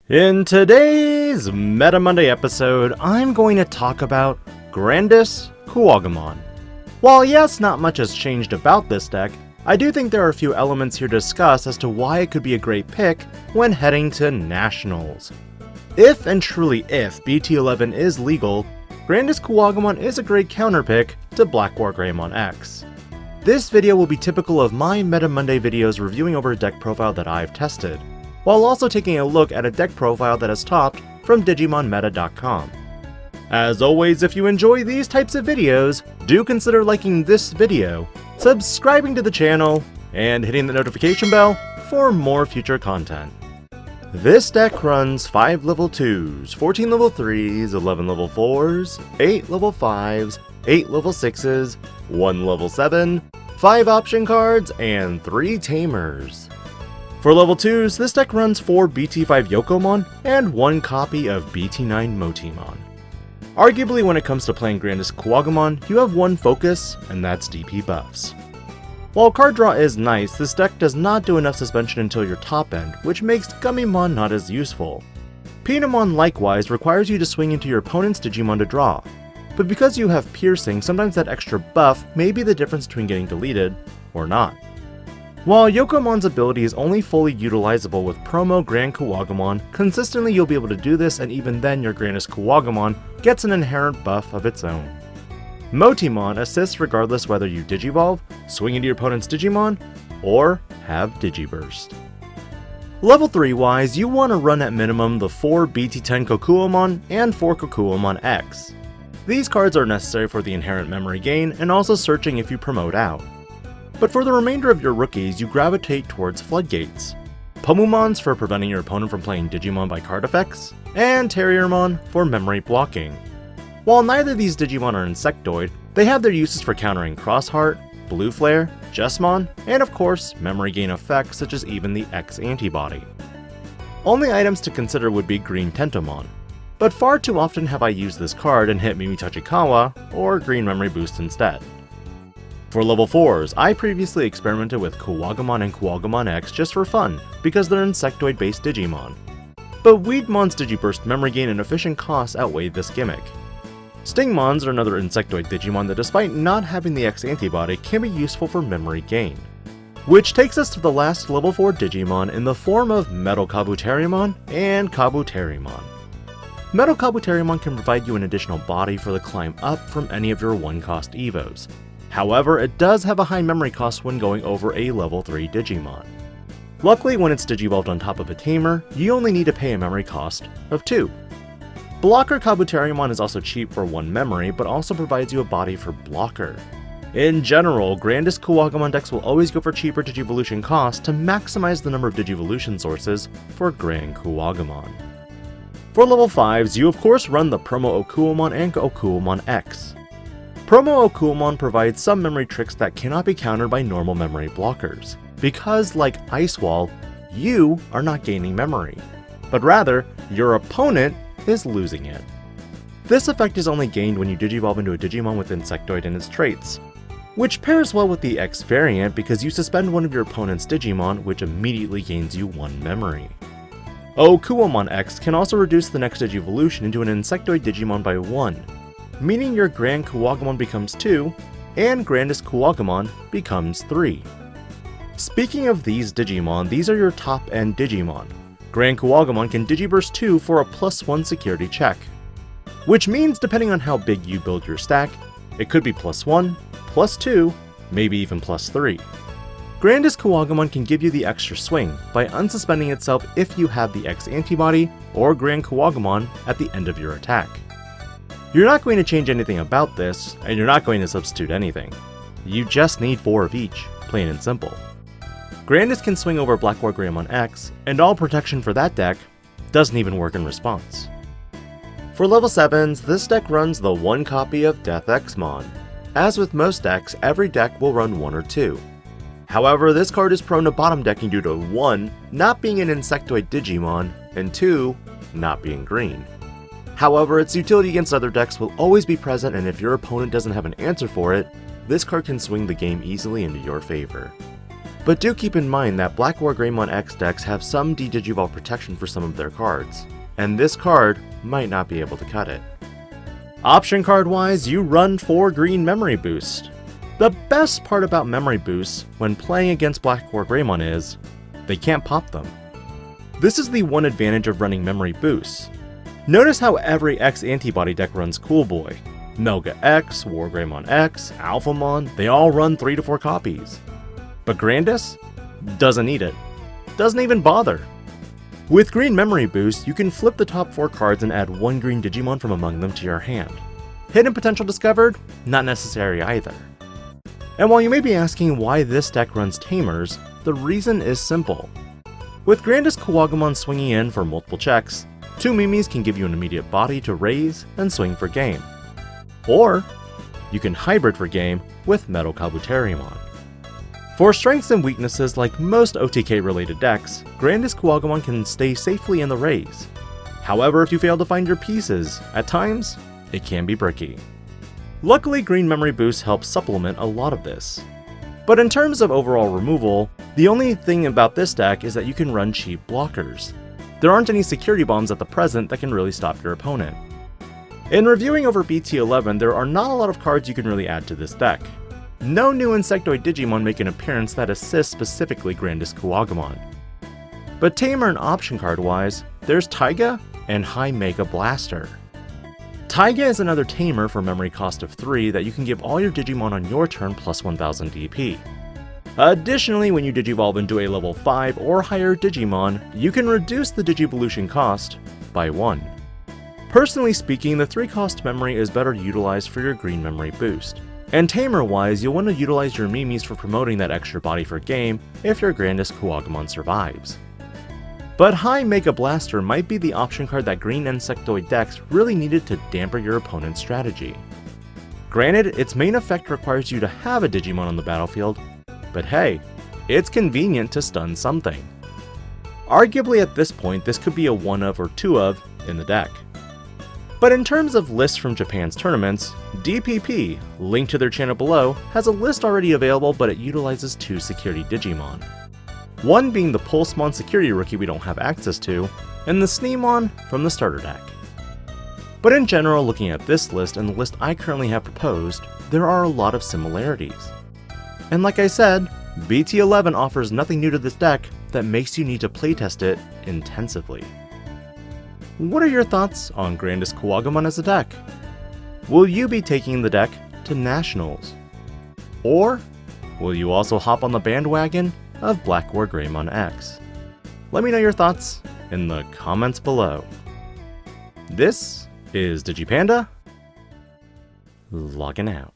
In today's Meta Monday episode, I'm going to talk about Grandiskuwagamon. While yes, not much has changed about this deck, I do think there are a few elements here to discuss as to why it could be a great pick when heading to Nationals. If and truly if BT11 is legal, Grandiskuwagamon is a great counter pick to Blackwargreymon X. This video will be typical of my Meta Monday videos reviewing over a deck profile that I've tested, while also taking a look at a deck profile that is topped from DigimonMeta.com. As always, if you enjoy these types of videos, do consider liking this video, subscribing to the channel, and hitting the notification bell for more future content. This deck runs 5 level 2s, 14 level 3s, 11 level 4s, 8 level 5s, 8 level 6s, 1 level 7, 5 option cards, and 3 tamers. For level 2s, this deck runs 4 BT5 Yokomon and 1 copy of BT9 Motimon. Arguably, when it comes to playing Grandiskuwagamon, you have one focus, and that's DP buffs. While card draw is nice, this deck does not do enough suspension until your top end, which makes Gummymon not as useful. Painamon likewise requires you to swing into your opponent's Digimon to draw, but because you have piercing, sometimes that extra buff may be the difference between getting deleted or not. While Yokomon's ability is only fully utilizable with promo Grandiskuwagamon, consistently you'll be able to do this, and even then your Grandiskuwagamon gets an inherent buff of its own. Motimon assists regardless whether you Digivolve, swing into your opponent's Digimon, or have Digiburst. Level 3 wise, you want to run at minimum the 4 BT10 Kokuwamon and 4 Kokuwamon X. These cards are necessary for the inherent memory gain and also searching if you promote out. But for the remainder of your rookies, you gravitate towards Floodgates. Pomumons for preventing your opponent from playing Digimon by card effects, and Terriermon for memory blocking. While neither of these Digimon are insectoid, they have their uses for countering Crossheart, Blue Flare, Jesmon, and of course, memory gain effects such as even the X-antibody. Only items to consider would be Green Tentomon, but far too often have I used this card and hit Mimi Tachikawa or Green Memory Boost instead. For level 4s, I previously experimented with Kuwagamon and Kuwagamon X just for fun, because they're insectoid-based Digimon. But Weedmon's Digiburst memory gain and efficient costs outweighed this gimmick. Stingmons are another insectoid Digimon that despite not having the X-antibody can be useful for memory gain. Which takes us to the last level 4 Digimon in the form of Metal Kabuterimon and Kabuterimon. Metal Kabuterimon can provide you an additional body for the climb up from any of your 1-cost Evos. However, it does have a high memory cost when going over a level 3 Digimon. Luckily, when it's Digivolved on top of a Tamer, you only need to pay a memory cost of 2. Blocker Kabuterimon is also cheap for 1 memory, but also provides you a body for Blocker. In general, Grandiskuwagamon decks will always go for cheaper Digivolution costs to maximize the number of Digivolution sources for Grandiskuwagamon. For level 5s, you of course run the Promo Okuwamon and Okuwamon X. Promo Okuwamon provides some memory tricks that cannot be countered by normal memory blockers, because like Ice Wall, you are not gaining memory, but rather, your opponent is losing it. This effect is only gained when you Digivolve into a Digimon with Insectoid in its traits, which pairs well with the X variant because you suspend one of your opponent's Digimon, which immediately gains you 1 memory. Okuwamon X can also reduce the next Digivolution into an Insectoid Digimon by 1, meaning your Grandiskuwagamon becomes 2, and Grandiskuwagamon becomes 3. Speaking of these Digimon, these are your top-end Digimon. Grandiskuwagamon can Digiburst 2 for a +1 security check, which means depending on how big you build your stack, it could be +1, +2, maybe even +3. Grandiskuwagamon can give you the extra swing by unsuspending itself if you have the X-antibody or Grandiskuwagamon at the end of your attack. You're not going to change anything about this, and you're not going to substitute anything. You just need 4 of each, plain and simple. Grandis can swing over Blackwargreymon X, and all protection for that deck doesn't even work in response. For level 7s, this deck runs the 1 copy of Death Xmon. As with most decks, every deck will run 1 or 2. However, this card is prone to bottom decking due to 1, not being an Insectoid Digimon, and 2, not being green. However, its utility against other decks will always be present, and if your opponent doesn't have an answer for it, this card can swing the game easily into your favor. But do keep in mind that Black War Greymon X decks have some D-Digivolve protection for some of their cards, and this card might not be able to cut it. Option card wise, you run 4 green Memory Boost. The best part about Memory Boosts when playing against Black War Greymon is, they can't pop them. This is the one advantage of running Memory Boosts. Notice how every X-antibody deck runs Cool Boy. Melga X, War Greymon X, Alphamon, they all run 3 to 4 copies. But Grandis doesn't need it. Doesn't even bother. With green Memory Boost, you can flip the top 4 cards and add 1 green Digimon from among them to your hand. Hidden potential discovered? Not necessary either. And while you may be asking why this deck runs Tamers, the reason is simple. With Grandiskuwagamon swinging in for multiple checks, 2 Mimis can give you an immediate body to raise and swing for game. Or, you can hybrid for game with Metal Kabuterimon. For strengths and weaknesses like most OTK related decks, Grandiskuwagamon can stay safely in the raise. However, if you fail to find your pieces, at times, it can be bricky. Luckily, green Memory Boost helps supplement a lot of this. But in terms of overall removal, the only thing about this deck is that you can run cheap blockers. There aren't any security bombs at the present that can really stop your opponent. In reviewing over BT11, there are not a lot of cards you can really add to this deck. No new Insectoid Digimon make an appearance that assist specifically Grandiskuwagamon. But Tamer and option card wise, there's Taiga and High Mega Blaster. Taiga is another Tamer for memory cost of 3 that you can give all your Digimon on your turn plus 1000 DP. Additionally, when you Digivolve into a level 5 or higher Digimon, you can reduce the Digivolution cost by 1. Personally speaking, the 3 cost memory is better utilized for your green Memory Boost. And Tamer wise, you'll want to utilize your Mimis for promoting that extra body for game if your Grandiskuwagamon survives. But High Mega Blaster might be the option card that green Insectoid decks really needed to dampen your opponent's strategy. Granted, its main effect requires you to have a Digimon on the battlefield, but hey, it's convenient to stun something. Arguably at this point, this could be a 1 of or 2 of in the deck. But in terms of lists from Japan's tournaments, DPP, linked to their channel below, has a list already available, but it utilizes 2 security Digimon. One being the Pulsemon security rookie we don't have access to, and the Sneemon from the starter deck. But in general, looking at this list and the list I currently have proposed, there are a lot of similarities. And like I said, BT11 offers nothing new to this deck that makes you need to playtest it intensively. What are your thoughts on Grandiskuwagamon as a deck? Will you be taking the deck to Nationals? Or will you also hop on the bandwagon of Black War Greymon X? Let me know your thoughts in the comments below. This is DIGI-PANDA, logging out.